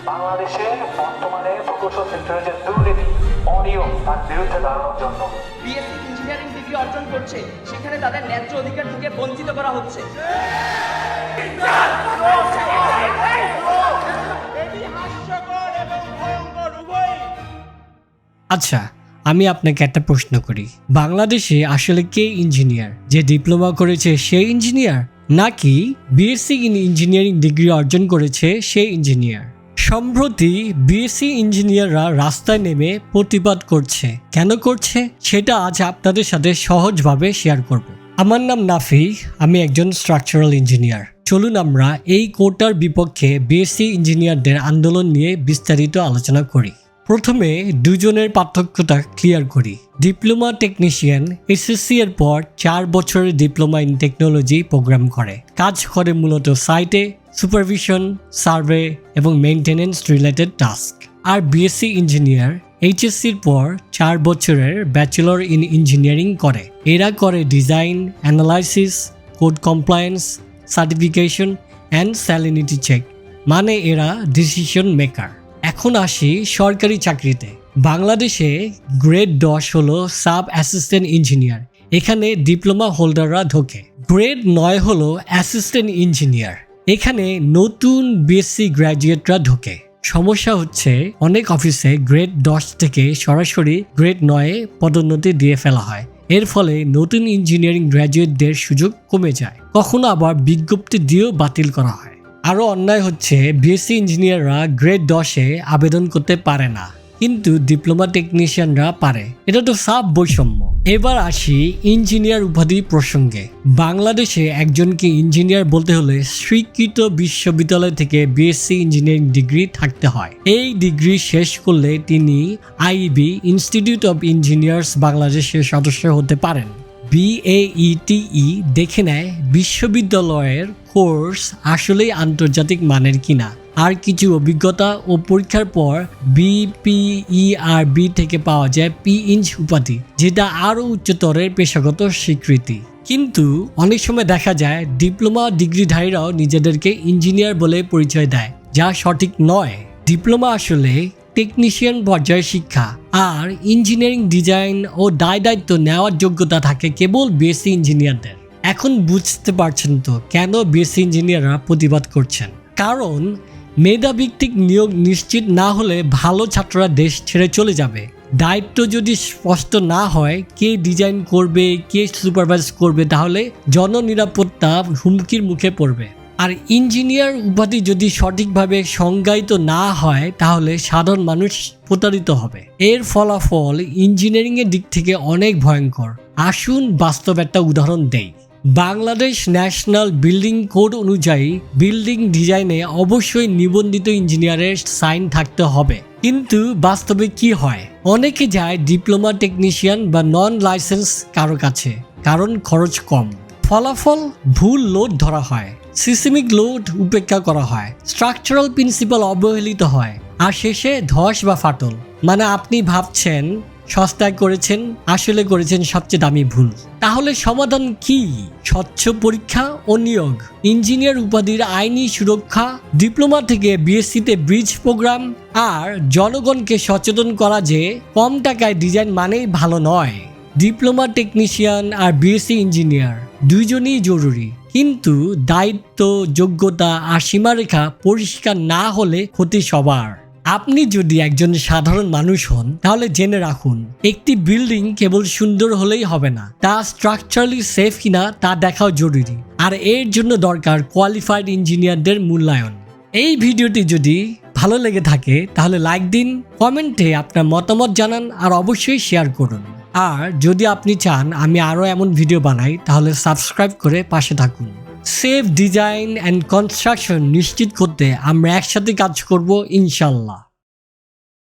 বাংলাদেশে বর্তমানে প্রকৌশল সেক্টরে যে দুর্নীতি অনিয়ম তার বিরুদ্ধে দাঁড়ানোর জন্য বিএসসি ইঞ্জিনিয়ারিং ডিগ্রি অর্জন করছে, সেখানে তাদের ন্যায্য অধিকার থেকে বঞ্চিত করা হচ্ছে। আচ্ছা, আমি আপনাকে একটা প্রশ্ন করি, বাংলাদেশে আসলে কে ইঞ্জিনিয়ার? যে ডিপ্লোমা করেছে সেই ইঞ্জিনিয়ার, নাকি বিএসসি ইন ইঞ্জিনিয়ারিং ডিগ্রি অর্জন করেছে সেই ইঞ্জিনিয়ার? সম্প্রতি বিএসসি ইঞ্জিনিয়াররা রাস্তায় নেমে প্রতিবাদ করছে। কেন করছে সেটা আজ আপনাদের সাথে সহজভাবে শেয়ার করব। আমার নাম নাফি, আমি একজন স্ট্রাকচারাল ইঞ্জিনিয়ার। চলুন আমরা এই কোটার বিপক্ষে বিএসসি ইঞ্জিনিয়ারদের আন্দোলন নিয়ে বিস্তারিত আলোচনা করি। প্রথমে দুজনের পার্থক্যটা ক্লিয়ার করি। ডিপ্লোমা টেকনিশিয়ান এসএসসি এর পর 4 বছরের ডিপ্লোমা ইন টেকনোলজি প্রোগ্রাম করে। কাজ করে মূলত সাইটে সুপারভিশন, সার্ভে এবং মেইনটেনেন্স রিলেটেড টাস্ক। আর বিএসসি ইঞ্জিনিয়ার এইচএসসির পর 4 বছরের ব্যাচেলর ইন ইঞ্জিনিয়ারিং করে। এরা করে design, analysis, code compliance, certification and salinity check, মানে এরা ডিসিশন মেকার। এখন আসি সরকারি চাকরিতে। বাংলাদেশে গ্রেড 10 হলো সাব অ্যাসিস্ট্যান্ট ইঞ্জিনিয়ার, এখানে ডিপ্লোমা হোল্ডাররা ঢোকে। গ্রেড 9 হলো অ্যাসিস্ট্যান্ট ইঞ্জিনিয়ার, এখানে নতুন বিএসসি গ্র্যাজুয়েটরা ঢোকে। সমস্যা হচ্ছে অনেক অফিসে গ্রেড 10 থেকে সরাসরি গ্রেড 9 পদোন্নতি দিয়ে ফেলা হয়। এর ফলে নতুন ইঞ্জিনিয়ারিং গ্র্যাজুয়েটদের সুযোগ কমে যায়, কখনো আবার বিজ্ঞপ্তি দিয়েও বাতিল করা হয়। আরও অন্যায় হচ্ছে বিএসসি ইঞ্জিনিয়াররা গ্রেড 10-এ আবেদন করতে পারে না, কিন্তু ডিপ্লোমা টেকনিশিয়ানরা পারে। এটা তো সাব বৈষম্য। এবার আসি ইঞ্জিনিয়ার উপাধি প্রসঙ্গে। বাংলাদেশে একজনকে ইঞ্জিনিয়ার বলতে হলে স্বীকৃত বিশ্ববিদ্যালয় থেকে বিএসসি ইঞ্জিনিয়ারিং ডিগ্রি থাকতে হয়। এই ডিগ্রি শেষ করলে তিনি আইবি ইনস্টিটিউট অব ইঞ্জিনিয়ার্স বাংলাদেশের সদস্য হতে পারেন। বিএইটিই দেখে নেয় বিশ্ববিদ্যালয়ের কোর্স আসলেই আন্তর্জাতিক মানের কিনা। আর কিছু অভিজ্ঞতা ও পরীক্ষার পর বিপিইআরবি থেকে পাওয়া যায় পি-ইঞ্চ উপাধি, যেটা আরও উচ্চতরের পেশাগত স্বীকৃতি। কিন্তু অনেক সময় দেখা যায় ডিপ্লোমা ডিগ্রিধারীরাও নিজেদেরকে ইঞ্জিনিয়ার বলে পরিচয় দেয়, যা সঠিক নয়। ডিপ্লোমা আসলে টেকনিশিয়ান পর্যায়ের শিক্ষা, আর ইঞ্জিনিয়ারিং ডিজাইন ও দায়িত্ব নেওয়ার যোগ্যতা থাকে কেবল বিএসসি ইঞ্জিনিয়ারদের। এখন বুঝতে পারছেন তো কেন বিএসসি ইঞ্জিনিয়াররা প্রতিবাদ করছেন। কারণ মেধাভিত্তিক নিয়োগ নিশ্চিত না হলে ভালো ছাত্ররা দেশ ছেড়ে চলে যাবে। দায়িত্ব যদি স্পষ্ট না হয়, কে ডিজাইন করবে, কে সুপারভাইজ করবে, তাহলে জননিরাপত্তা হুমকির মুখে পড়বে। আর ইঞ্জিনিয়ার উপাধি যদি সঠিকভাবে সংজ্ঞায়িত না হয়, তাহলে সাধারণ মানুষ প্রতারিত হবে। এর ফলাফল ইঞ্জিনিয়ারিংয়ের দিক থেকে অনেক ভয়ঙ্কর। আসুন বাস্তব একটা উদাহরণ দেই। বাংলাদেশ ন্যাশনাল বিল্ডিং কোড অনুযায়ী বিল্ডিং ডিজাইনে অবশ্যই নিবন্ধিত ইঞ্জিনিয়ারের সাইন থাকতে হবে। কিন্তু বাস্তবে কি হয়? অনেকে যায় ডিপ্লোমা টেকনিশিয়ান বা নন লাইসেন্স কারো কাছে, কারণ খরচ কম। ফলাফল ভুল লোড ধরা হয়, সিসমিক লোড উপেক্ষা করা হয়, স্ট্রাকচারাল প্রিন্সিপাল অবহেলিত হয়, আর শেষে ধস বা ফাটল। মানে আপনি ভাবছেন সস্তায় করেছেন, আসলে করেছেন সবচেয়ে দামি ভুল। তাহলে সমাধান কি? স্বচ্ছ পরীক্ষা ও নিয়োগ, ইঞ্জিনিয়ার উপাধির আইনি সুরক্ষা, ডিপ্লোমা থেকে বিএসসিতে ব্রিজ প্রোগ্রাম, আর জনগণকে সচেতন করা যে কম টাকায় ডিজাইন মানেই ভালো নয়। ডিপ্লোমা টেকনিশিয়ান আর বিএসসি ইঞ্জিনিয়ার দুইজনই জরুরি, কিন্তু দায়িত্ব, যোগ্যতা আর সীমারেখা পরিষ্কার না হলে ক্ষতি সবার। আপনি যদি একজন সাধারণ মানুষ হন, তাহলে জেনে রাখুন, একটি বিল্ডিং কেবল সুন্দর হলেই হবে না, তা স্ট্রাকচারালি সেফ কিনা তা দেখাও জরুরি। আর এর জন্য দরকার কোয়ালিফাইড ইঞ্জিনিয়ারদের মূল্যায়ন। এই ভিডিওটি যদি ভালো লেগে থাকে তাহলে লাইক দিন, কমেন্টে আপনার মতামত জানান, আর অবশ্যই শেয়ার করুন। আর যদি আপনি চান আমি আরও এমন ভিডিও বানাই, তাহলে সাবস্ক্রাইব করে পাশে থাকুন। সেফ ডিজাইন অ্যান্ড কনস্ট্রাকশন নিশ্চিত করতে আমরা একসাথে কাজ করব ইনশাল্লাহ।